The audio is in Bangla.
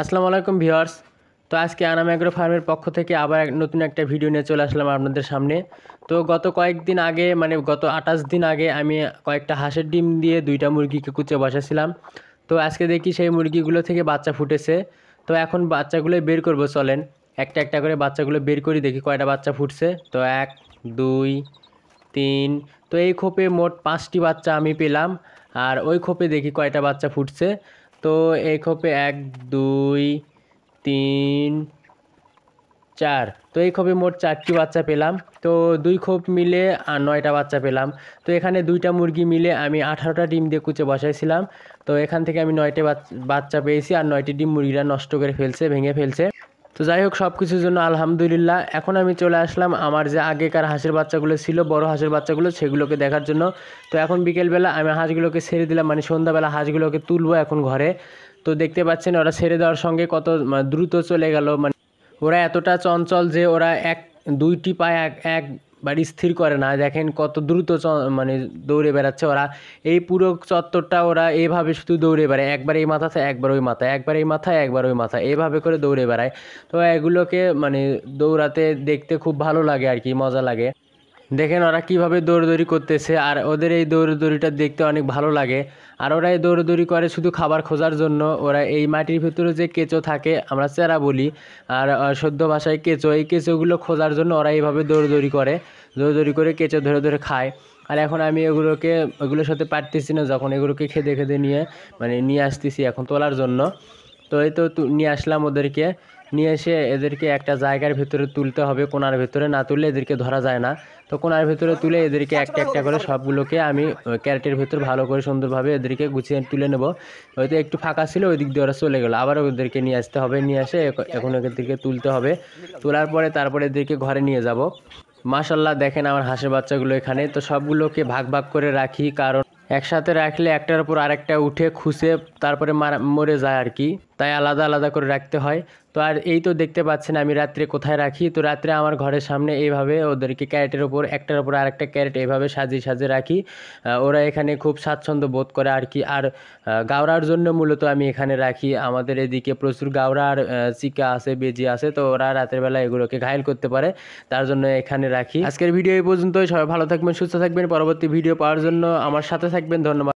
আসসালামু আলাইকুম ভিউয়ার্স। তো আজকে আনাম অ্যাগ্রো ফার্মের পক্ষ থেকে আবার নতুন একটা ভিডিও নিয়ে চলে আসলাম আপনাদের সামনে। তো গত কয়েকদিন আগে মানে গত 28 দিন আগে আমি কয়েকটা হাঁসের ডিম দিয়ে দুইটা মুরগিকে কুচে বসাছিলাম। তো আজকে দেখি সেই মুরগিগুলো থেকে বাচ্চা ফুটেছে। তো এখন বাচ্চাগুলো বের করব, চলেন একটা একটা করে বাচ্চাগুলো বের করি, দেখি কয়টা বাচ্চা ফুটছে। তো 1 2 3, তো এই খোপে মোট 5টি বাচ্চা আমি পেলাম। আর ওই খোপে দেখি কয়টা বাচ্চা ফুটছে। তো এই খোপে 1 2 3 4, তো এই খোপে মোট 4টি বাচ্চা পেলাম। তো 2 খোপ মিলে 9টা বাচ্চা পেলাম। তো এখানে দুইটা মুরগি মিলে আমি 18টা ডিম দিয়ে কুচে বসাইছিলাম। তো এখান থেকে আমি 9টে বাচ্চা পেয়েছি, আর 9টি ডিম মুরগিরা নষ্ট করে ফেলছে, ভেঙে ফেলছে। তো যাই হোক, সব কিছুর জন্য আলহামদুলিল্লাহ। এখন আমি চলে আসলাম আমার যে আগেকার হাঁসের বাচ্চাগুলো ছিল, বড় হাঁসের বাচ্চাগুলো, সেগুলোকে দেখার জন্য। তো এখন বিকেলবেলা আমি হাঁসগুলোকে ছেড়ে দিলাম, মানে সন্ধ্যাবেলা হাঁসগুলোকে তুলবো এখন ঘরে। তো দেখতে পাচ্ছেন ওরা ছেড়ে দেওয়ার সঙ্গে কত দ্রুত চলে গেল। মানে ওরা এতটা চঞ্চল যে ওরা দুইটি পায়ে একবার স্থির করে না। দেখেন কত দ্রুত মানে দৌড়ে বেড়াচ্ছে ওরা। এই পুরো চত্বরটা ওরা এইভাবে শুধু দৌড়ে বেড়ায়, একবার এই মাথা থেকে একবার ওই মাথায়, একবার এই মাথায় একবার ওই মাথায়, এইভাবে করে দৌড়ে বেড়ায়। তো এগুলোকে মানে দৌড়াতে দেখতে খুব ভালো লাগে আর কি, মজা লাগে। দেখেন ওরা কীভাবে দৌড়দৌড়ি করতেছে, আর ওদের এই দৌড়দৌড়িটা দেখতে অনেক ভালো লাগে। আর ওরা এই দৌড়দৌড়ি করে শুধু খাবার খোঁজার জন্য। ওরা এই মাটির ভিতরে যে কেঁচো থাকে, আমরা চেরা বলি, আর সদ্য ভাষায় কেঁচো, এই কেঁচোগুলো খোঁজার জন্য ওরা এইভাবে দৌড়দৌড়ি করে, দৌড়দৌড়ি করে কেঁচো ধরে ধরে খায়। আর এখন আমি ওগুলোর সাথে পারতেছি না, যখন এগুলোকে খেদে খেদে নিয়ে আসতেছি এখন তোলার জন্য। তো এই তো নিয়ে আসলাম ওদেরকে। নিয়ে এসে এদেরকে একটা জায়গার ভেতরে তুলতে হবে, কোণার ভেতরে না তুললে এদেরকে ধরা যায় না। তো কোণার ভেতরে তুলে এদেরকে একটা একটা করে সবগুলোকে আমি ক্যারেটের ভেতর ভালো করে সুন্দরভাবে এদেরকে গুছিয়ে তুলে নেব। হয়তো একটু ফাঁকা ছিল, ওই দিক দিয়ে ওরা চলে গেলো, আবার ওদেরকে নিয়ে আসতে হবে, নিয়ে এসে এখন এদেরকে তুলতে হবে। তোলার পরে তারপরে এদেরকে ঘরে নিয়ে যাব। মাশাল্লাহ, দেখেন আমার হাঁসের বাচ্চাগুলো এখানে। তো সবগুলোকে ভাগ ভাগ করে রাখি, কারণ একসাথে রাখলে একটার উপর আরেকটা উঠে খুঁজে তারপরে মরে যায় আর কি, তাই আলাদা আলাদা করে রাখতে হয়। তো আর এই তো দেখতে পাচ্ছেন আমি রাত্রে কোথায় রাখি। তো রাত্রে আমার ঘরের সামনে এইভাবে ওদেরকে ক্যারেটের ওপর একটার উপর আরেকটা ক্যারেট এইভাবে সাজিয়ে সাজিয়ে রাখি। ওরা এখানে খুব স্বাচ্ছন্দ্য বোধ করে আর কি। আর গাওরার জন্য মূলত আমি এখানে রাখি। আমাদের এদিকে প্রচুর গাওরা আর চিকা আছে, বেজি আছে, তো ওরা রাতের বেলা এগুলোকে ঘায়েল করতে পারে, তার জন্য এখানে রাখি। আজকের ভিডিও এই পর্যন্তই। সবাই ভালো থাকবেন, সুস্থ থাকবেন। পরবর্তী ভিডিও পাওয়ার জন্য আমার সাথে থাকবেন। ধন্যবাদ।